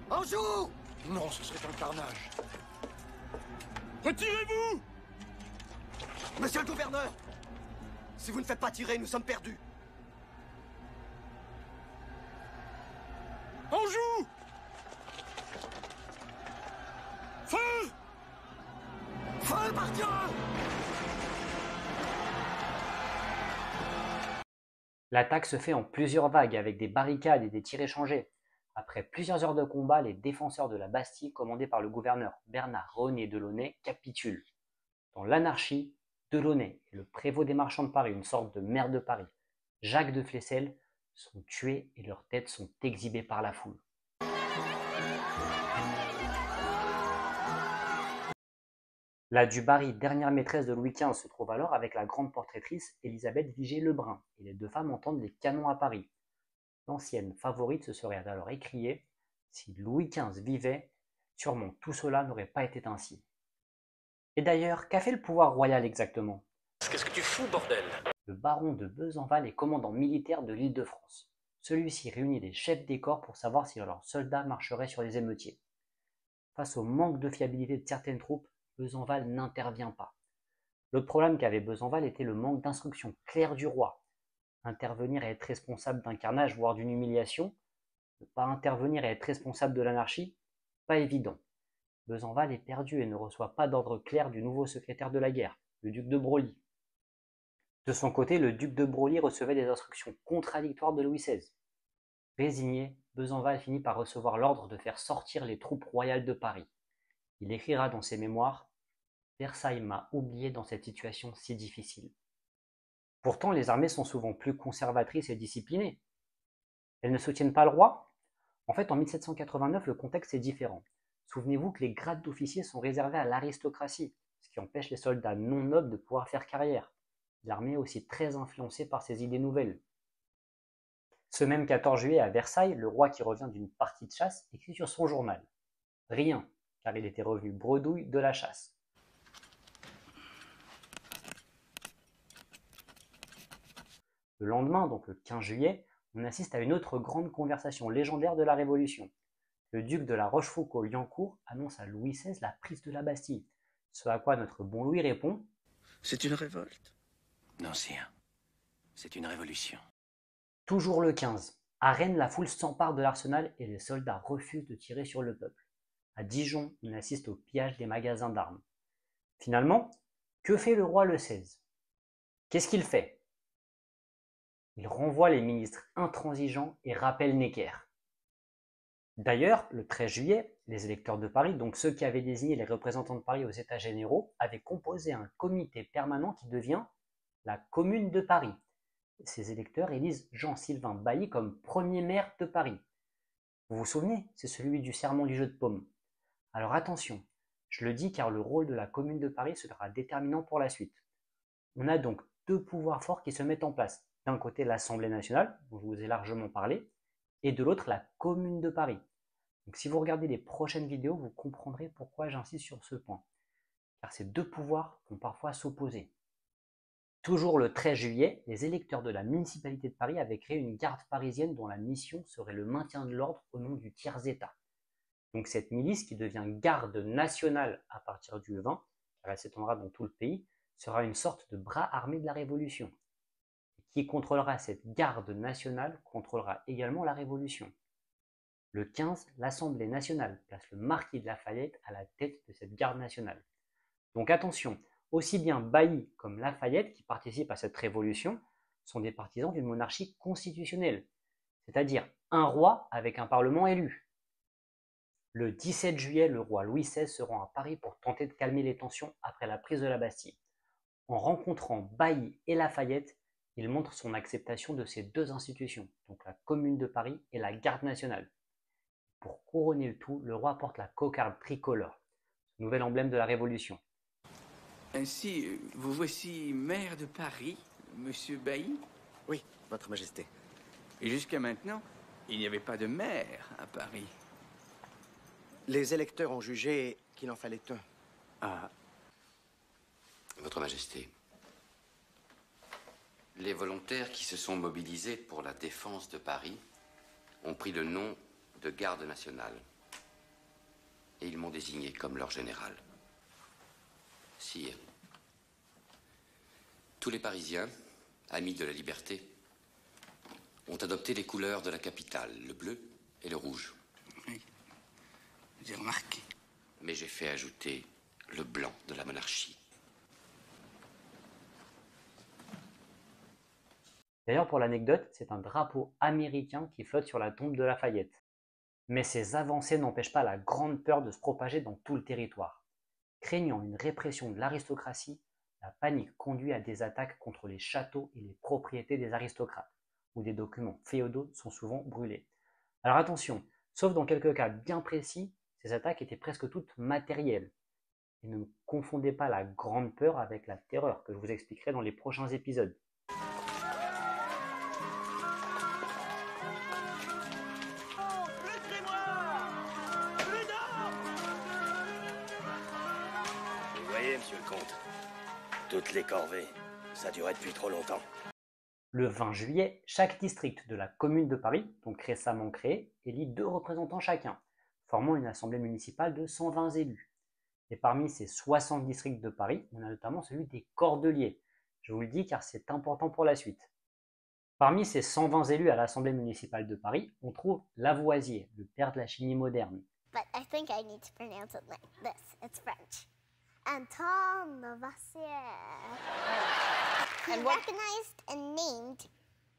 Anjou! Non, ce serait un carnage. Retirez-vous! Monsieur le gouverneur! Si vous ne faites pas tirer, nous sommes perdus. Anjou! Feu! Feu, par Dieu! L'attaque se fait en plusieurs vagues avec des barricades et des tirs échangés. Après plusieurs heures de combat, les défenseurs de la Bastille, commandés par le gouverneur Bernard René Delaunay, capitulent. Dans l'anarchie, Delaunay est le prévôt des marchands de Paris, une sorte de maire de Paris, Jacques de Flesselles sont tués et leurs têtes sont exhibées par la foule. La du Barry, dernière maîtresse de Louis XV, se trouve alors avec la grande portraitrice Élisabeth Vigée-Lebrun, et les deux femmes entendent les canons à Paris. L'ancienne favorite se serait alors écriée « Si Louis XV vivait, sûrement tout cela n'aurait pas été ainsi ». Et d'ailleurs, qu'a fait le pouvoir royal exactement? Qu'est-ce que tu fous, bordel? Le baron de Besenval est commandant militaire de l'Île-de-France. Celui-ci réunit les chefs des corps pour savoir si leurs soldats marcheraient sur les émeutiers. Face au manque de fiabilité de certaines troupes, Besenval n'intervient pas. L'autre problème qu'avait Besenval était le manque d'instructions claires du roi. Intervenir et être responsable d'un carnage, voire d'une humiliation, ne pas intervenir et être responsable de l'anarchie, pas évident. Besenval est perdu et ne reçoit pas d'ordre clair du nouveau secrétaire de la guerre, le duc de Broglie. De son côté, le duc de Broglie recevait des instructions contradictoires de Louis XVI. Résigné, Besenval finit par recevoir l'ordre de faire sortir les troupes royales de Paris. Il écrira dans ses mémoires « Versailles m'a oublié dans cette situation si difficile ». Pourtant, les armées sont souvent plus conservatrices et disciplinées. Elles ne soutiennent pas le roi? En fait, en 1789, le contexte est différent. Souvenez-vous que les grades d'officiers sont réservés à l'aristocratie, ce qui empêche les soldats non nobles de pouvoir faire carrière. L'armée est aussi très influencée par ces idées nouvelles. Ce même 14 juillet à Versailles, le roi qui revient d'une partie de chasse écrit sur son journal « Rien, car il était revenu bredouille de la chasse ». Le lendemain, donc le 15 juillet, on assiste à une autre grande conversation légendaire de la Révolution. Le duc de la Rochefoucauld-Liancourt annonce à Louis XVI la prise de la Bastille, ce à quoi notre bon Louis répond « C'est une révolte ?»« Non, sire, c'est une révolution. » Toujours le 15, à Rennes, la foule s'empare de l'arsenal et les soldats refusent de tirer sur le peuple. À Dijon, on assiste au pillage des magasins d'armes. Finalement, que fait le roi le 16? Qu'est-ce qu'il fait? Il renvoie les ministres intransigeants et rappelle Necker. D'ailleurs, le 13 juillet, les électeurs de Paris, donc ceux qui avaient désigné les représentants de Paris aux États généraux, avaient composé un comité permanent qui devient la Commune de Paris. Ces électeurs élisent Jean-Sylvain Bailly comme premier maire de Paris. Vous vous souvenez, c'est celui du serment du jeu de paume. Alors attention, je le dis car le rôle de la Commune de Paris sera déterminant pour la suite. On a donc deux pouvoirs forts qui se mettent en place. D'un côté l'Assemblée nationale, dont je vous ai largement parlé, et de l'autre la Commune de Paris. Donc si vous regardez les prochaines vidéos, vous comprendrez pourquoi j'insiste sur ce point. Car ces deux pouvoirs vont parfois s'opposer. Toujours le 13 juillet, les électeurs de la municipalité de Paris avaient créé une garde parisienne dont la mission serait le maintien de l'ordre au nom du tiers-état. Donc cette milice, qui devient garde nationale à partir du 20, car elle s'étendra dans tout le pays, sera une sorte de bras armé de la Révolution. Qui contrôlera cette garde nationale contrôlera également la Révolution. Le 15, l'Assemblée nationale place le marquis de Lafayette à la tête de cette garde nationale. Donc attention, aussi bien Bailly comme Lafayette, qui participent à cette révolution, sont des partisans d'une monarchie constitutionnelle, c'est-à-dire un roi avec un parlement élu. Le 17 juillet, le roi Louis XVI se rend à Paris pour tenter de calmer les tensions après la prise de la Bastille. En rencontrant Bailly et Lafayette, il montre son acceptation de ces deux institutions, donc la Commune de Paris et la Garde nationale. Pour couronner le tout, le roi porte la cocarde tricolore, ce nouvel emblème de la Révolution. Ainsi, vous voici maire de Paris, monsieur Bailly? Oui, votre majesté. Et jusqu'à maintenant, il n'y avait pas de maire à Paris. Les électeurs ont jugé qu'il en fallait un. Ah. Votre majesté, les volontaires qui se sont mobilisés pour la défense de Paris ont pris le nom de Garde nationale. Et ils m'ont désigné comme leur général. Sire, tous les Parisiens, amis de la liberté, ont adopté les couleurs de la capitale, le bleu et le rouge. Oui, j'ai remarqué. Mais j'ai fait ajouter le blanc de la monarchie. D'ailleurs, pour l'anecdote, c'est un drapeau américain qui flotte sur la tombe de Lafayette. Mais ces avancées n'empêchent pas la grande peur de se propager dans tout le territoire. Craignant une répression de l'aristocratie, la panique conduit à des attaques contre les châteaux et les propriétés des aristocrates. ou des documents féodaux sont souvent brûlés. Alors attention, sauf dans quelques cas bien précis, ces attaques étaient presque toutes matérielles. Et ne confondez pas la grande peur avec la terreur, que je vous expliquerai dans les prochains épisodes. Vous voyez, monsieur le comte, toutes les corvées, ça durait depuis trop longtemps. Le 20 juillet, chaque district de la Commune de Paris, donc récemment créé, élit 2 représentants chacun, formant une assemblée municipale de 120 élus. Et parmi ces 60 districts de Paris, on a notamment celui des Cordeliers. Je vous le dis car c'est important pour la suite. Parmi ces 120 élus à l'Assemblée municipale de Paris, on trouve Lavoisier, le père de la chimie moderne. But I think I need to pronounce it like this. It's French. Antoine Lavoisier. He recognized and named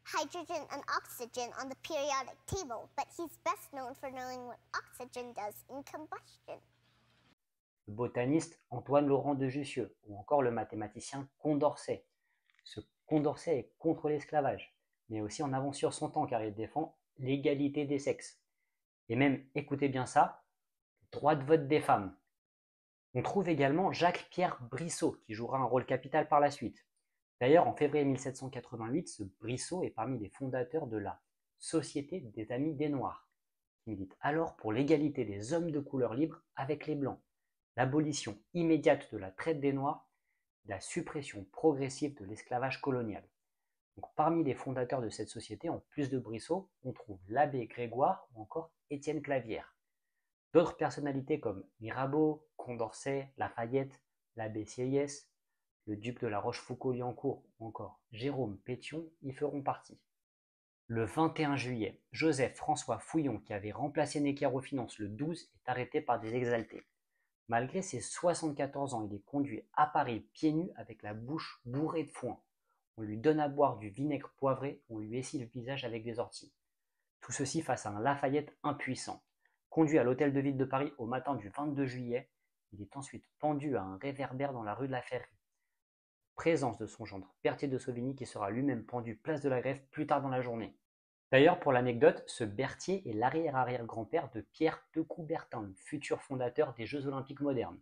hydrogen and oxygen on the periodic table, but he's best known for knowing what oxygen does in combustion. Le botaniste Antoine Laurent de Jussieu, ou encore le mathématicien Condorcet. Ce Condorcet est contre l'esclavage, mais aussi en avance sur son temps car il défend l'égalité des sexes. Et même, écoutez bien ça, le droit de vote des femmes. On trouve également Jacques-Pierre Brissot, qui jouera un rôle capital par la suite. D'ailleurs, en février 1788, ce Brissot est parmi les fondateurs de la Société des Amis des Noirs, qui milite alors pour l'égalité des hommes de couleur libre avec les Blancs, l'abolition immédiate de la traite des Noirs, et la suppression progressive de l'esclavage colonial. Donc, parmi les fondateurs de cette société, en plus de Brissot, on trouve l'abbé Grégoire ou encore Étienne Clavière. D'autres personnalités comme Mirabeau, Condorcet, Lafayette, l'abbé Sieyès, le duc de la Rochefoucauld-Liancourt ou encore Jérôme Pétion y feront partie. Le 21 juillet, Joseph-François Fouillon, qui avait remplacé Necker aux finances le 12, est arrêté par des exaltés. Malgré ses 74 ans, il est conduit à Paris pieds nus avec la bouche bourrée de foin. On lui donne à boire du vinaigre poivré, on lui essuie le visage avec des orties. Tout ceci face à un Lafayette impuissant. Conduit à l'hôtel de ville de Paris au matin du 22 juillet, il est ensuite pendu à un réverbère dans la rue de la Ferrerie. Présence de son gendre Berthier de Sauvigny qui sera lui-même pendu place de la Grève plus tard dans la journée. D'ailleurs, pour l'anecdote, ce Berthier est l'arrière-arrière-grand-père de Pierre de Coubertin, le futur fondateur des Jeux Olympiques modernes.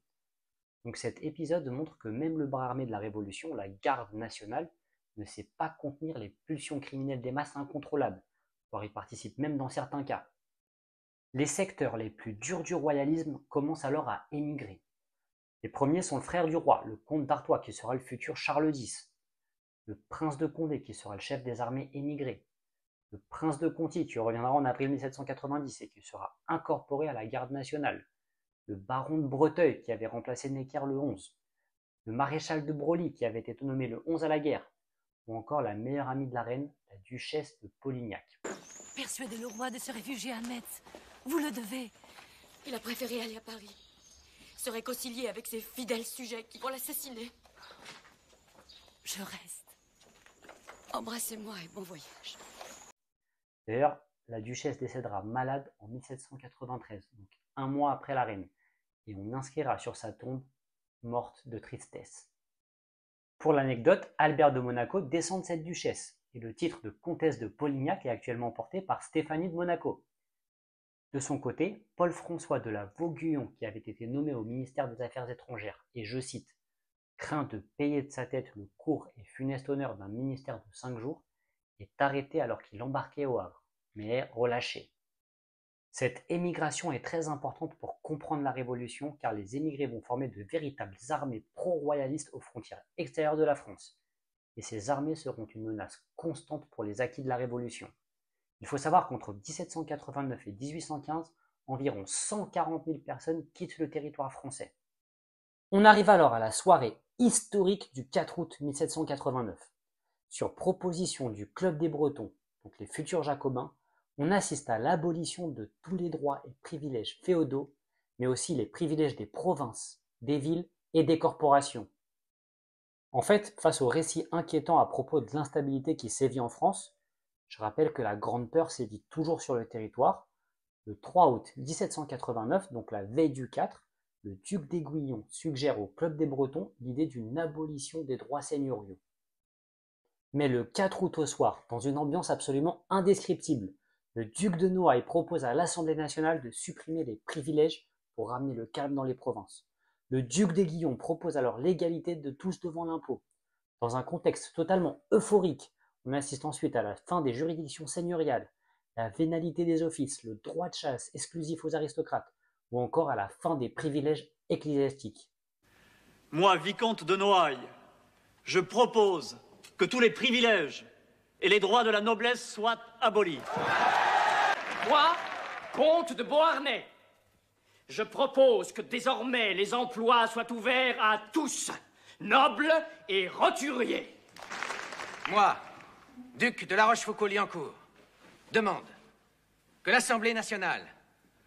Donc cet épisode montre que même le bras armé de la Révolution, la Garde nationale, ne sait pas contenir les pulsions criminelles des masses incontrôlables, voire y participe même dans certains cas. Les secteurs les plus durs du royalisme commencent alors à émigrer. Les premiers sont le frère du roi, le comte d'Artois, qui sera le futur Charles X, le prince de Condé, qui sera le chef des armées émigrées, le prince de Conti, qui reviendra en avril 1790 et qui sera incorporé à la garde nationale, le baron de Breteuil, qui avait remplacé Necker le 11, le maréchal de Broglie, qui avait été nommé le 11 à la guerre, ou encore la meilleure amie de la reine, la duchesse de Polignac. Persuadez le roi de se réfugier à Metz. Vous le devez. Il a préféré aller à Paris. Se réconcilier avec ses fidèles sujets qui vont l'assassiner. Je reste. Embrassez-moi et bon voyage. D'ailleurs, la duchesse décédera malade en 1793, donc un mois après la reine, et on inscrira sur sa tombe « morte de tristesse ». Pour l'anecdote, Albert de Monaco descend de cette duchesse, et le titre de comtesse de Polignac est actuellement porté par Stéphanie de Monaco. De son côté, Paul-François de la Vauguyon, qui avait été nommé au ministère des Affaires étrangères, et je cite, « craint de payer de sa tête le court et funeste honneur d'un ministère de 5 jours », est arrêté alors qu'il embarquait au Havre, mais est relâché. Cette émigration est très importante pour comprendre la Révolution car les émigrés vont former de véritables armées pro-royalistes aux frontières extérieures de la France. Et ces armées seront une menace constante pour les acquis de la Révolution. Il faut savoir qu'entre 1789 et 1815, environ 140 000 personnes quittent le territoire français. On arrive alors à la soirée historique du 4 août 1789. Sur proposition du Club des Bretons, donc les futurs Jacobins, on assiste à l'abolition de tous les droits et privilèges féodaux, mais aussi les privilèges des provinces, des villes et des corporations. En fait, face au récit inquiétant à propos de l'instabilité qui sévit en France, je rappelle que la Grande Peur sévit toujours sur le territoire. Le 3 août 1789, donc la veille du 4, le duc d'Aiguillon suggère au Club des Bretons l'idée d'une abolition des droits seigneuriaux. Mais le 4 août au soir, dans une ambiance absolument indescriptible, le duc de Noailles propose à l'Assemblée nationale de supprimer les privilèges pour ramener le calme dans les provinces. Le duc d'Aiguillon propose alors l'égalité de tous devant l'impôt. Dans un contexte totalement euphorique, on assiste ensuite à la fin des juridictions seigneuriales, la vénalité des offices, le droit de chasse exclusif aux aristocrates, ou encore à la fin des privilèges ecclésiastiques. Moi, vicomte de Noailles, je propose que tous les privilèges et les droits de la noblesse soient abolis. Moi, comte de Beauharnais, je propose que désormais les emplois soient ouverts à tous, nobles et roturiers. Moi, duc de La Rochefoucauld-Liancourt, demande que l'Assemblée nationale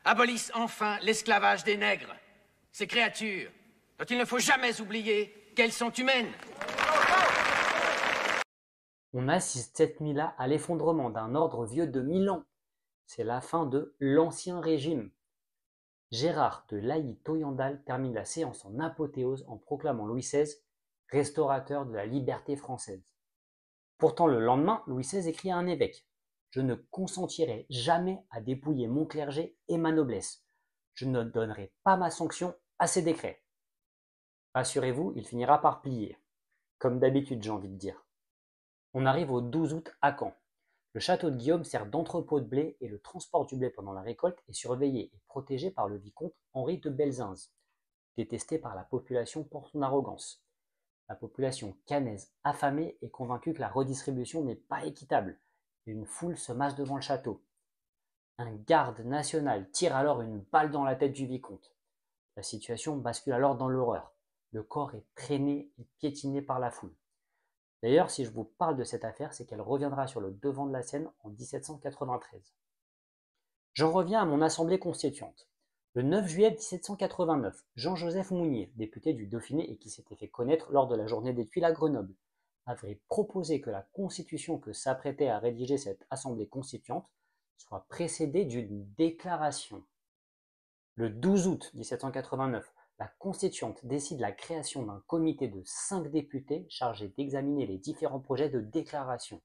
abolisse enfin l'esclavage des nègres, ces créatures dont il ne faut jamais oublier qu'elles sont humaines. On assiste cette nuit-là à l'effondrement d'un ordre vieux de 1000 ans. C'est la fin de l'Ancien Régime. Gérard de Laï-Toyandal termine la séance en apothéose en proclamant Louis XVI restaurateur de la liberté française. Pourtant, le lendemain, Louis XVI écrit à un évêque « Je ne consentirai jamais à dépouiller mon clergé et ma noblesse. Je ne donnerai pas ma sanction à ces décrets. » Rassurez-vous, il finira par plier. Comme d'habitude, j'ai envie de dire. On arrive au 12 août à Caen. Le château de Guillaume sert d'entrepôt de blé et le transport du blé pendant la récolte est surveillé et protégé par le vicomte Henri de Belzunce, détesté par la population pour son arrogance. La population caennaise affamée est convaincue que la redistribution n'est pas équitable et une foule se masse devant le château. Un garde national tire alors une balle dans la tête du vicomte. La situation bascule alors dans l'horreur. Le corps est traîné et piétiné par la foule. D'ailleurs, si je vous parle de cette affaire, c'est qu'elle reviendra sur le devant de la scène en 1793. J'en reviens à mon assemblée constituante. Le 9 juillet 1789, Jean-Joseph Mounier, député du Dauphiné et qui s'était fait connaître lors de la journée des Tuiles à Grenoble, avait proposé que la constitution que s'apprêtait à rédiger cette assemblée constituante soit précédée d'une déclaration. Le 12 août 1789, la constituante décide la création d'un comité de 5 députés chargés d'examiner les différents projets de déclaration.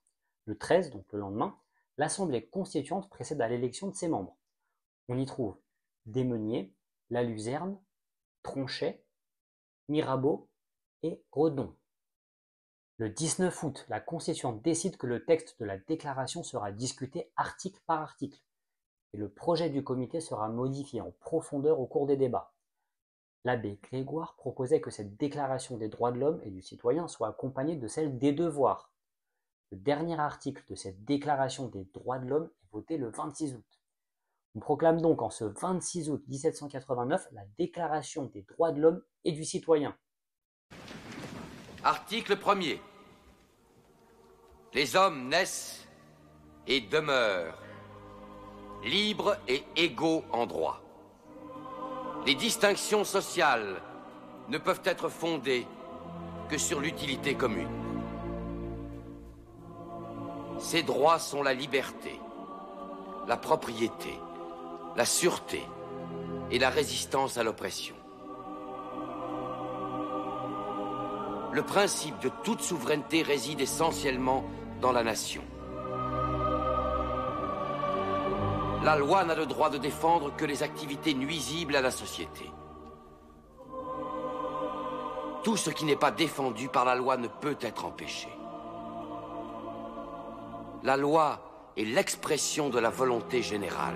Le 13, donc le lendemain, l'assemblée constituante précède à l'élection de ses membres. On y trouve Desmeuniers, La Luzerne, Tronchet, Mirabeau et Redon. Le 19 août, la constituante décide que le texte de la déclaration sera discuté article par article et le projet du comité sera modifié en profondeur au cours des débats. L'abbé Grégoire proposait que cette déclaration des droits de l'homme et du citoyen soit accompagnée de celle des devoirs. Le dernier article de cette déclaration des droits de l'homme est voté le 26 août. On proclame donc en ce 26 août 1789 la déclaration des droits de l'homme et du citoyen. Article 1er. Les hommes naissent et demeurent libres et égaux en droit. Les distinctions sociales ne peuvent être fondées que sur l'utilité commune. Ces droits sont la liberté, la propriété, la sûreté et la résistance à l'oppression. Le principe de toute souveraineté réside essentiellement dans la nation. La loi n'a le droit de défendre que les activités nuisibles à la société. Tout ce qui n'est pas défendu par la loi ne peut être empêché. La loi est l'expression de la volonté générale.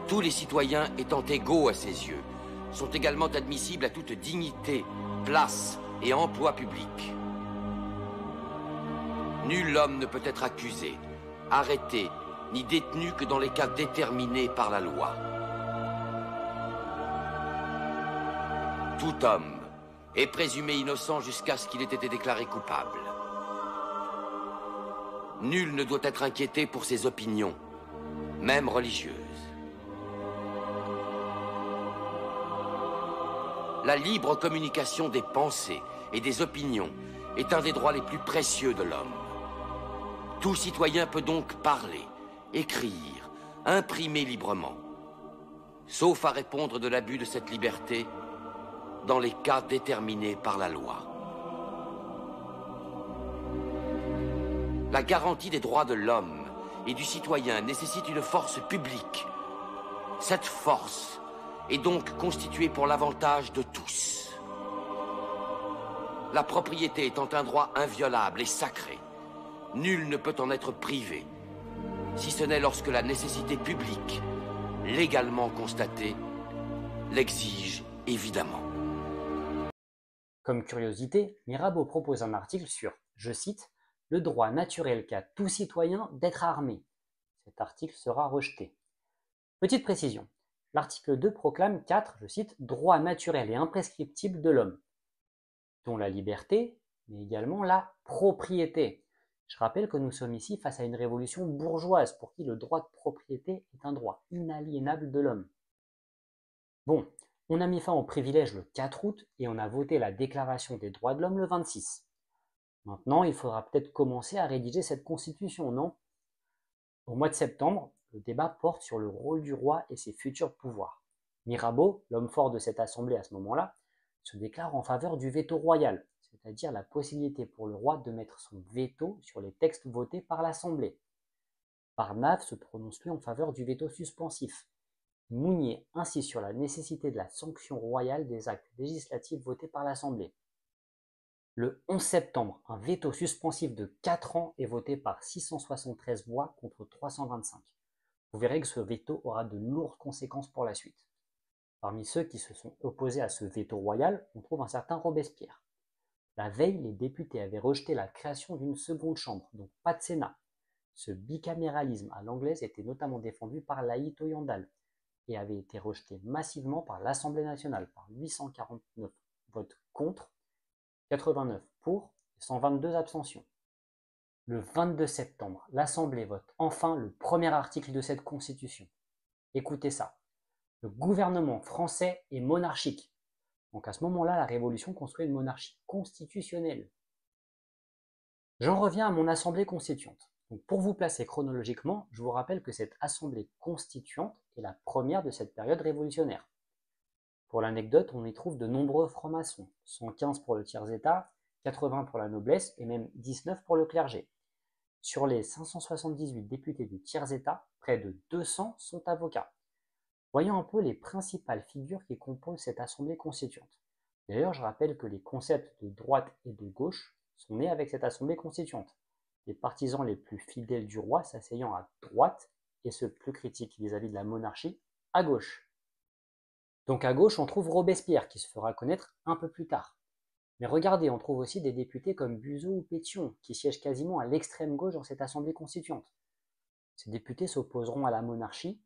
Tous les citoyens étant égaux à ses yeux, sont également admissibles à toute dignité, place et emploi public. Nul homme ne peut être accusé, arrêté, ni détenu que dans les cas déterminés par la loi. Tout homme est présumé innocent jusqu'à ce qu'il ait été déclaré coupable. Nul ne doit être inquiété pour ses opinions, même religieuses. La libre communication des pensées et des opinions est un des droits les plus précieux de l'homme. Tout citoyen peut donc parler, écrire, imprimer librement, sauf à répondre de l'abus de cette liberté dans les cas déterminés par la loi. La garantie des droits de l'homme et du citoyen nécessite une force publique. Cette force est donc constituée pour l'avantage de tous. La propriété étant un droit inviolable et sacré, nul ne peut en être privé, si ce n'est lorsque la nécessité publique, légalement constatée, l'exige évidemment. Comme curiosité, Mirabeau propose un article sur, je cite, « le droit naturel qu'a tout citoyen d'être armé ». Cet article sera rejeté. Petite précision, l'article 2 proclame 4, je cite, « droits naturels et imprescriptibles de l'homme », dont la liberté, mais également la propriété. Je rappelle que nous sommes ici face à une révolution bourgeoise pour qui le droit de propriété est un droit inaliénable de l'homme. Bon, on a mis fin au privilège le 4 août et on a voté la Déclaration des droits de l'homme le 26. Maintenant, il faudra peut-être commencer à rédiger cette constitution, non? Au mois de septembre, le débat porte sur le rôle du roi et ses futurs pouvoirs. Mirabeau, l'homme fort de cette assemblée à ce moment-là, se déclare en faveur du veto royal, c'est-à-dire la possibilité pour le roi de mettre son veto sur les textes votés par l'Assemblée. Barnave se prononce lui en faveur du veto suspensif. Mounier insiste sur la nécessité de la sanction royale des actes législatifs votés par l'Assemblée. Le 11 septembre, un veto suspensif de 4 ans est voté par 673 voix contre 325. Vous verrez que ce veto aura de lourdes conséquences pour la suite. Parmi ceux qui se sont opposés à ce veto royal, on trouve un certain Robespierre. La veille, les députés avaient rejeté la création d'une seconde chambre, donc pas de Sénat. Ce bicaméralisme à l'anglaise était notamment défendu par Laït Oyandal et avait été rejeté massivement par l'Assemblée nationale par 849 votes contre, 89 pour et 122 abstentions. Le 22 septembre, l'Assemblée vote enfin le premier article de cette Constitution. Écoutez ça. Le gouvernement français est monarchique. Donc à ce moment-là, la Révolution construit une monarchie constitutionnelle. J'en reviens à mon Assemblée constituante. Donc pour vous placer chronologiquement, je vous rappelle que cette Assemblée constituante est la première de cette période révolutionnaire. Pour l'anecdote, on y trouve de nombreux francs-maçons, 115 pour le tiers-état, 80 pour la noblesse et même 19 pour le clergé. Sur les 578 députés du tiers-état, près de 200 sont avocats. Voyons un peu les principales figures qui composent cette Assemblée constituante. D'ailleurs, je rappelle que les concepts de droite et de gauche sont nés avec cette Assemblée constituante. Les partisans les plus fidèles du roi s'asseyant à droite et ceux plus critiques vis-à-vis de la monarchie à gauche. Donc à gauche, on trouve Robespierre qui se fera connaître un peu plus tard. Mais regardez, on trouve aussi des députés comme Buzeau ou Pétion qui siègent quasiment à l'extrême gauche dans cette Assemblée constituante. Ces députés s'opposeront à la monarchie,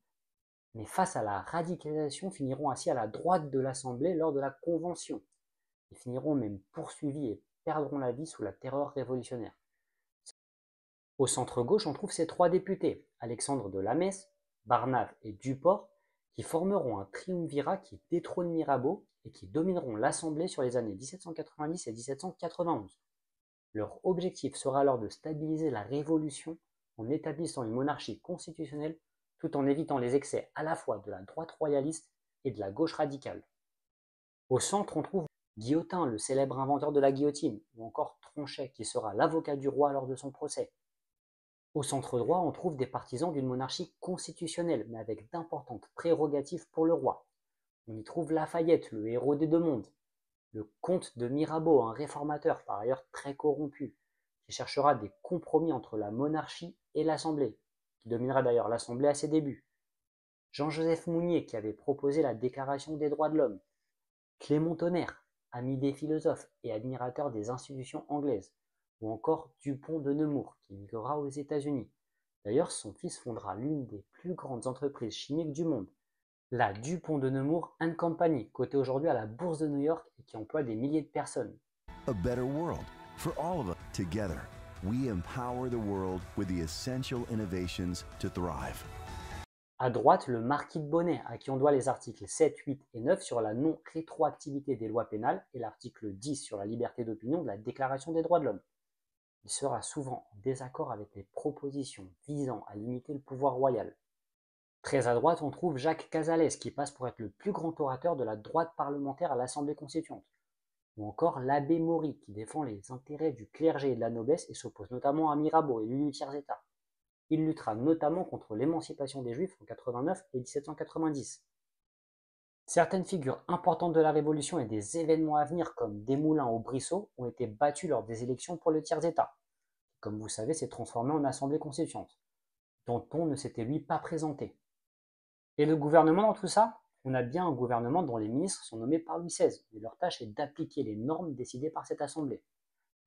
mais face à la radicalisation, finiront assis à la droite de l'Assemblée lors de la Convention. Ils finiront même poursuivis et perdront la vie sous la terreur révolutionnaire. Au centre-gauche, on trouve ces trois députés, Alexandre de Lamesse, Barnave et Duport, qui formeront un triumvirat qui détrône Mirabeau et qui domineront l'Assemblée sur les années 1790 et 1791. Leur objectif sera alors de stabiliser la Révolution en établissant une monarchie constitutionnelle tout en évitant les excès à la fois de la droite royaliste et de la gauche radicale. Au centre, on trouve Guillotin, le célèbre inventeur de la guillotine, ou encore Tronchet, qui sera l'avocat du roi lors de son procès. Au centre droit, on trouve des partisans d'une monarchie constitutionnelle, mais avec d'importantes prérogatives pour le roi. On y trouve Lafayette, le héros des deux mondes, le comte de Mirabeau, un réformateur par ailleurs très corrompu, qui cherchera des compromis entre la monarchie et l'Assemblée, qui dominera d'ailleurs l'Assemblée à ses débuts. Jean-Joseph Mounier, qui avait proposé la Déclaration des droits de l'homme. Clément Tonnerre, ami des philosophes et admirateur des institutions anglaises. Ou encore Dupont de Nemours, qui migrera aux États-Unis. D'ailleurs, son fils fondera l'une des plus grandes entreprises chimiques du monde, la Dupont de Nemours & Company, cotée aujourd'hui à la bourse de New York et qui emploie des milliers de personnes. A better world for all of us. Together, we empower the world with the essential innovations to thrive. À droite, le marquis de Bonnet, à qui on doit les articles 7, 8 et 9 sur la non-rétroactivité des lois pénales et l'article 10 sur la liberté d'opinion de la Déclaration des droits de l'homme. Il sera souvent en désaccord avec les propositions visant à limiter le pouvoir royal. Très à droite, on trouve Jacques Casalès, qui passe pour être le plus grand orateur de la droite parlementaire à l'Assemblée constituante. ou encore l'abbé Maury qui défend les intérêts du clergé et de la noblesse et s'oppose notamment à Mirabeau, élu du tiers-état. Il luttera notamment contre l'émancipation des Juifs en 89 et 1790. Certaines figures importantes de la Révolution et des événements à venir comme Desmoulins ou Brissot ont été battus lors des élections pour le tiers-état. Comme vous savez, s'est transformé en assemblée constituante. Danton ne s'était lui pas présenté. Et le gouvernement dans tout ça? On a bien un gouvernement dont les ministres sont nommés par Louis XVI, et leur tâche est d'appliquer les normes décidées par cette assemblée.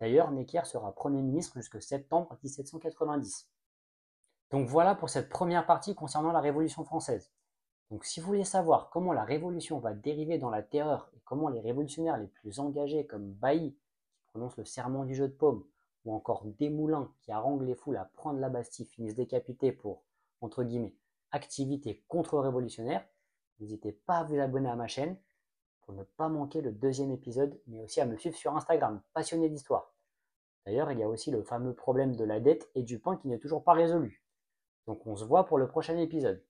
D'ailleurs, Necker sera Premier ministre jusqu'en septembre 1790. Donc voilà pour cette première partie concernant la Révolution française. Donc si vous voulez savoir comment la Révolution va dériver dans la terreur et comment les révolutionnaires les plus engagés comme Bailly, qui prononce le serment du jeu de paume, ou encore Desmoulins qui harangue les foules à prendre la Bastille finissent décapités pour, entre guillemets, activité contre-révolutionnaire, n'hésitez pas à vous abonner à ma chaîne pour ne pas manquer le deuxième épisode, mais aussi à me suivre sur Instagram, passionné d'histoire. D'ailleurs, il y a aussi le fameux problème de la dette et du pain qui n'est toujours pas résolu. Donc on se voit pour le prochain épisode.